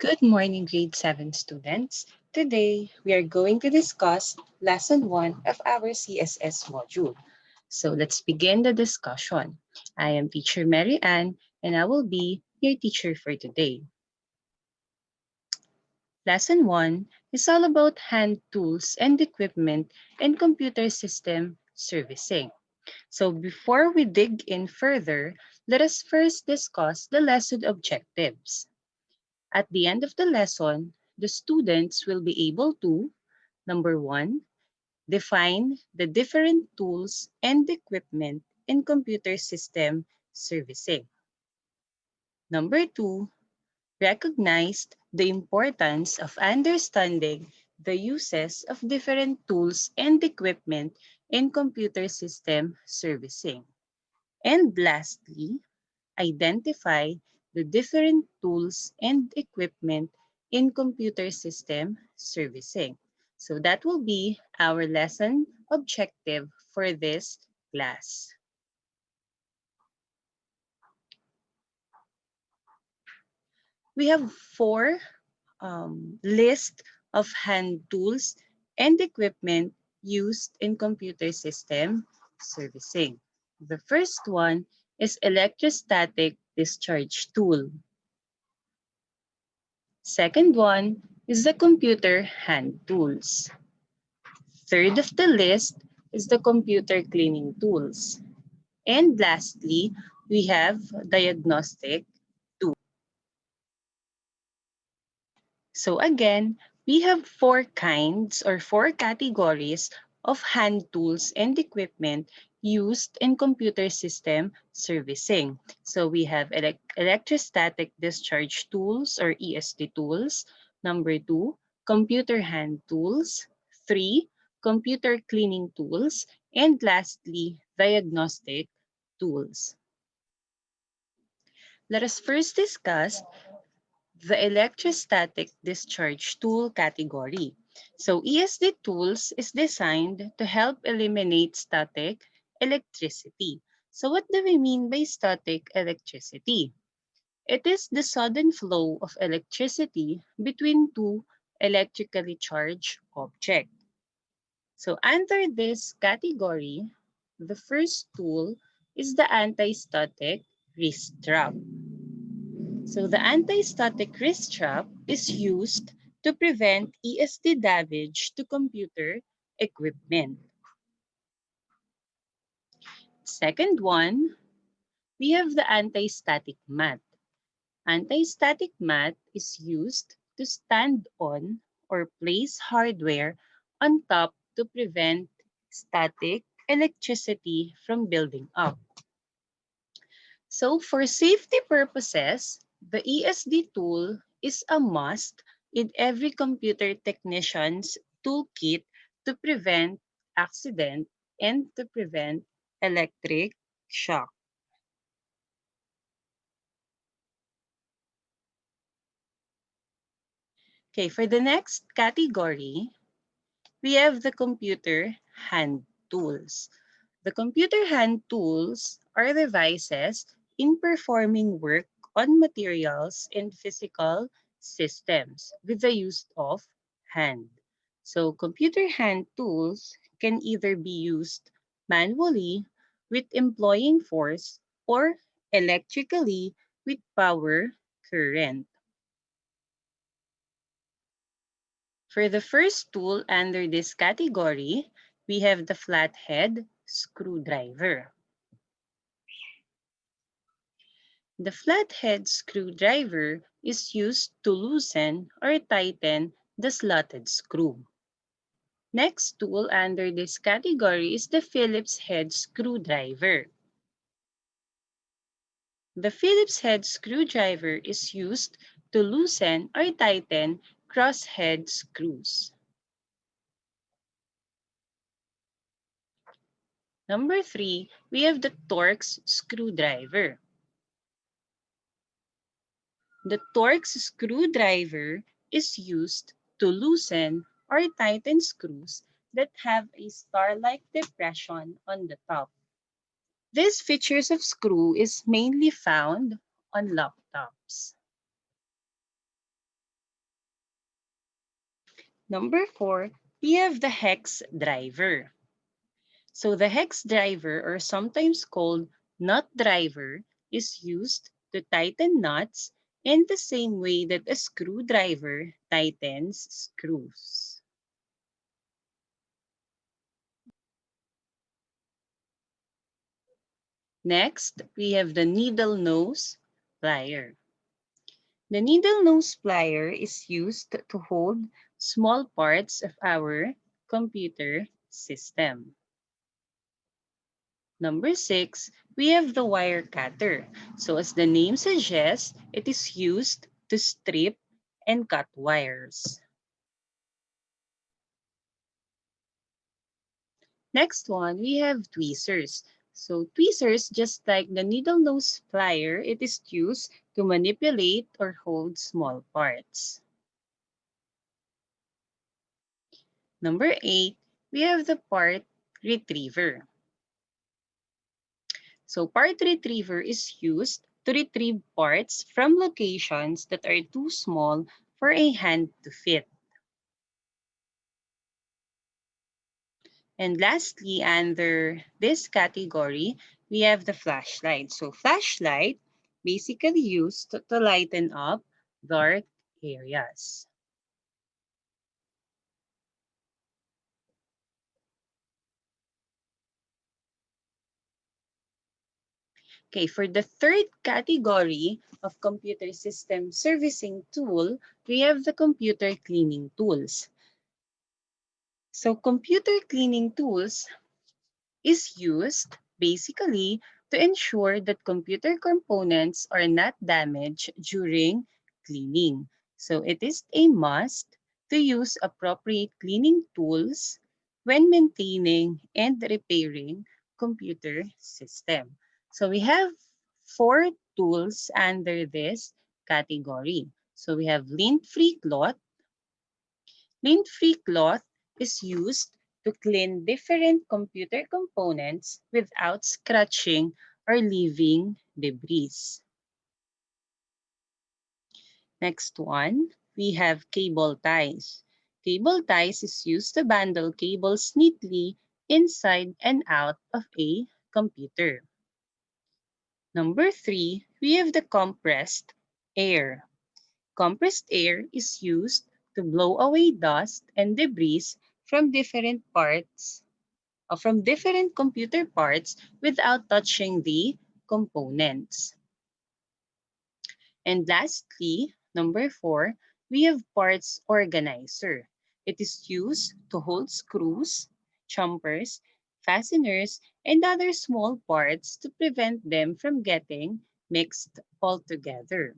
Good morning, grade 7 students. Today, we are going to discuss lesson 1 of our CSS module. So let's begin the discussion. I am teacher Mary Ann, and I will be your teacher for today. Lesson 1 is all about hand tools and equipment and computer system servicing. So before we dig in further, let us first discuss the lesson objectives. At the end of the lesson, the students will be able to, number 1, define the different tools and equipment in computer system servicing. Number 2, recognize the importance of understanding the uses of different tools and equipment in computer system servicing. And lastly, identify the different tools and equipment in computer system servicing. So that will be our lesson objective for this class. We have 4 list of hand tools and equipment used in computer system servicing. The first one is electrostatic discharge tool. Second one is the computer hand tools. Third of the list is the computer cleaning tools. And lastly, we have diagnostic tools. So again, we have 4 kinds or 4 categories of hand tools and equipment used in computer system servicing. So we have electrostatic discharge tools or ESD tools. Number 2, computer hand tools. 3, computer cleaning tools. And lastly, diagnostic tools. Let us first discuss the electrostatic discharge tool category. So ESD tools is designed to help eliminate static electricity. So what do we mean by static electricity? It is the sudden flow of electricity between two electrically charged objects. So under this category, the first tool is the anti-static wrist strap. So the anti-static wrist strap is used to prevent ESD damage to computer equipment. Second one, we have the anti-static mat. Anti-static mat is used to stand on or place hardware on top to prevent static electricity from building up. So for safety purposes, the ESD tool is a must in every computer technician's toolkit to prevent accident and to prevent electric shock. Okay, for the next category, we have the computer hand tools. The computer hand tools are devices in performing work on materials and physical systems with the use of hand. So computer hand tools can either be used manually with employing force or electrically with power current. For the first tool under this category, we have the flathead screwdriver. The flathead screwdriver is used to loosen or tighten the slotted screw. Next tool under this category is the Phillips head screwdriver. The Phillips head screwdriver is used to loosen or tighten crosshead screws. Number 3, we have the Torx screwdriver. The Torx screwdriver is used to loosen or tighten screws that have a star-like depression on the top. This features of screw is mainly found on laptops. Number 4, we have the hex driver. So the hex driver, or sometimes called nut driver, is used to tighten nuts in the same way that a screwdriver tightens screws. Next, we have the needle nose plier. The needle nose plier is used to hold small parts of our computer system. Number 6, we have the wire cutter. So as the name suggests, it is used to strip and cut wires. Next one, we have tweezers. So tweezers, just like the needle nose plier, it is used to manipulate or hold small parts. Number 8, we have the part retriever. So part retriever is used to retrieve parts from locations that are too small for a hand to fit. And lastly, under this category, we have the flashlight. So flashlight basically used to lighten up dark areas. Okay, for the third category of computer system servicing tool, we have the computer cleaning tools. So computer cleaning tools is used basically to ensure that computer components are not damaged during cleaning. So it is a must to use appropriate cleaning tools when maintaining and repairing computer system. So we have 4 tools under this category. So we have lint-free cloth. Lint-free cloth is used to clean different computer components without scratching or leaving debris. Next one, we have cable ties. Cable ties is used to bundle cables neatly inside and out of a computer. Number 3, we have the compressed air. Compressed air is used to blow away dust and debris from different parts from different computer parts without touching the components. And lastly, number 4, we have parts organizer. It is used to hold screws, jumpers, fasteners, and other small parts to prevent them from getting mixed altogether.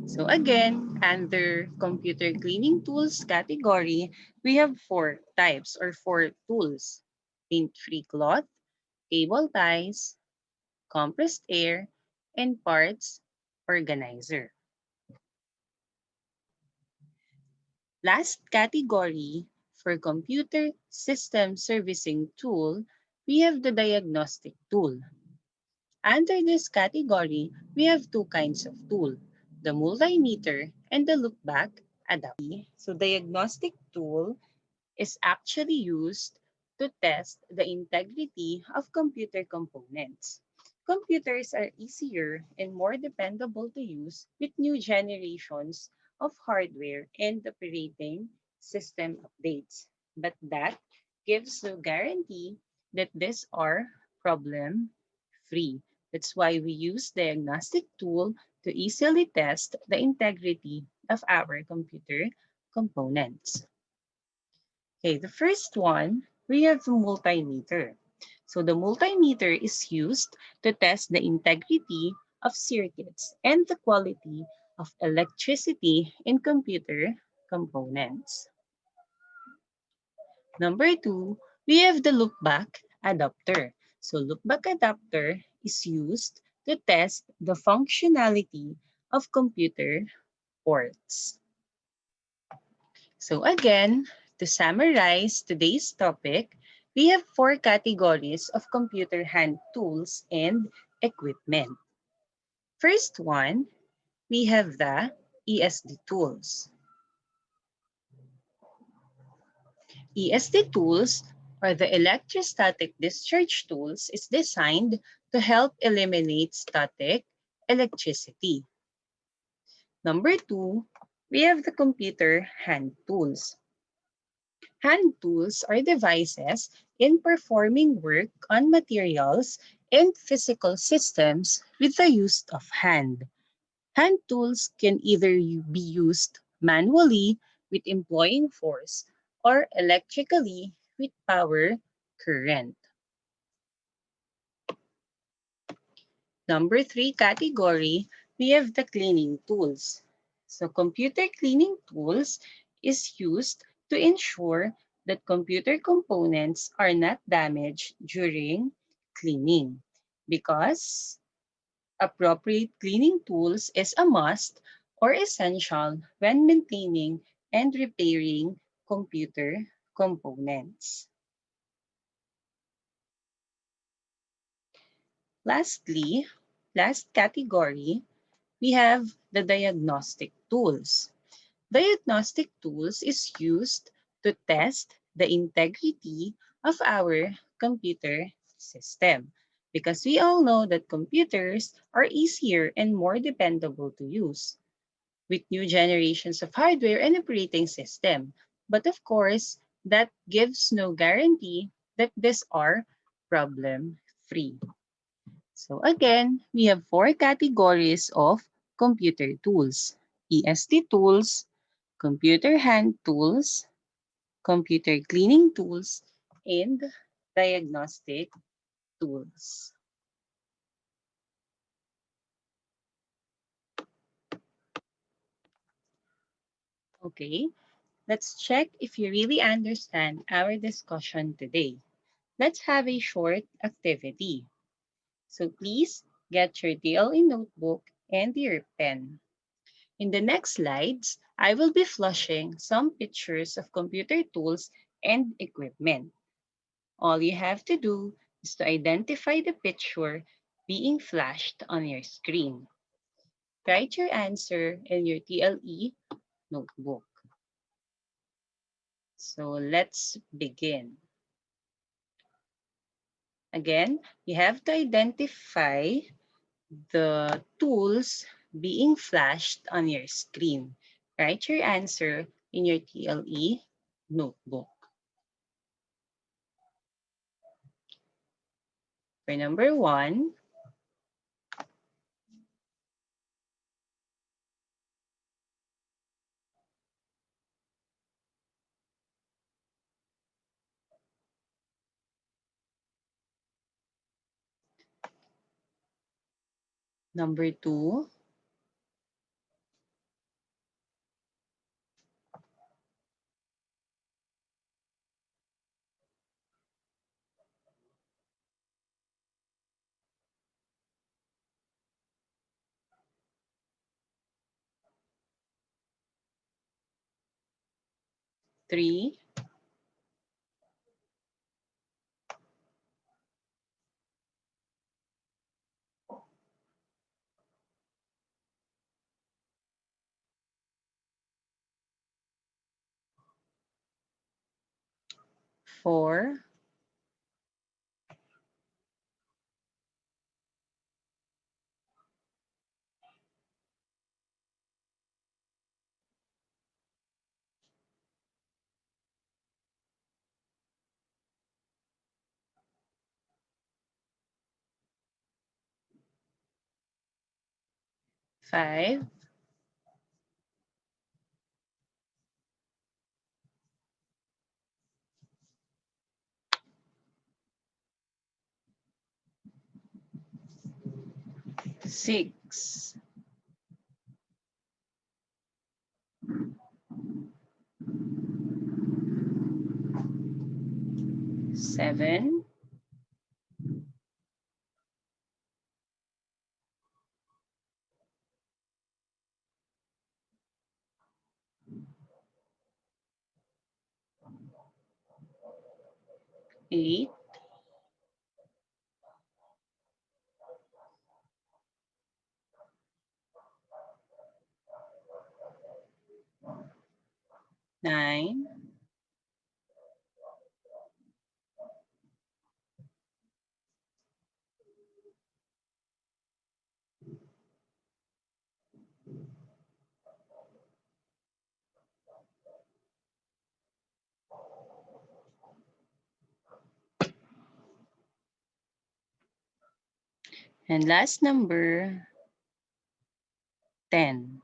So again, under computer cleaning tools category, we have 4 types or 4 tools: lint-free cloth, cable ties, compressed air, and parts organizer. Last category for computer system servicing tool, we have the diagnostic tool. Under this category, we have 2 kinds of tool, the multimeter and the lookback adapter. So diagnostic tool is actually used to test the integrity of computer components. Computers are easier and more dependable to use with new generations of hardware and operating system updates. But that gives no guarantee that these are problem-free. That's why we use diagnostic tool to easily test the integrity of our computer components. Okay, the first one, we have the multimeter. So the multimeter is used to test the integrity of circuits and the quality of electricity in computer components. Number 2, we have the lookback adapter. So loopback adapter is used to test the functionality of computer ports. So again, to summarize today's topic, we have four categories of computer hand tools and equipment. First one, we have the ESD tools. ESD tools, or the electrostatic discharge tools, is designed to help eliminate static electricity. Number two, we have the computer hand tools. Hand tools are devices in performing work on materials and physical systems with the use of hand. Hand tools can either be used manually with employing force or electrically with power current. Number three category, we have the cleaning tools. So computer cleaning tools is used to ensure that computer components are not damaged during cleaning because appropriate cleaning tools is a must or essential when maintaining and repairing computer components. Lastly, last category, we have the diagnostic tools. Diagnostic tools is used to test the integrity of our computer system because we all know that computers are easier and more dependable to use with new generations of hardware and operating system. But of course, that gives no guarantee that these are problem-free. So again, we have four categories of computer tools: ESD tools, computer hand tools, computer cleaning tools, and diagnostic tools. Okay, let's check if you really understand our discussion today. Let's have a short activity. So please get your DLE notebook and your pen. In the next slides, I will be flashing some pictures of computer tools and equipment. All you have to do is to identify the picture being flashed on your screen. Write your answer in your TLE notebook. So let's begin. Again, you have to identify the tools being flashed on your screen. Write your answer in your TLE notebook. For number one, number two, three, four, five, six, seven, 8, 9, 'and last number, 10.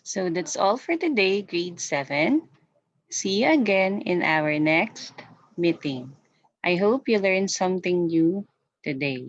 So that's all for today, grade 7. See you again in our next meeting. I hope you learned something new today.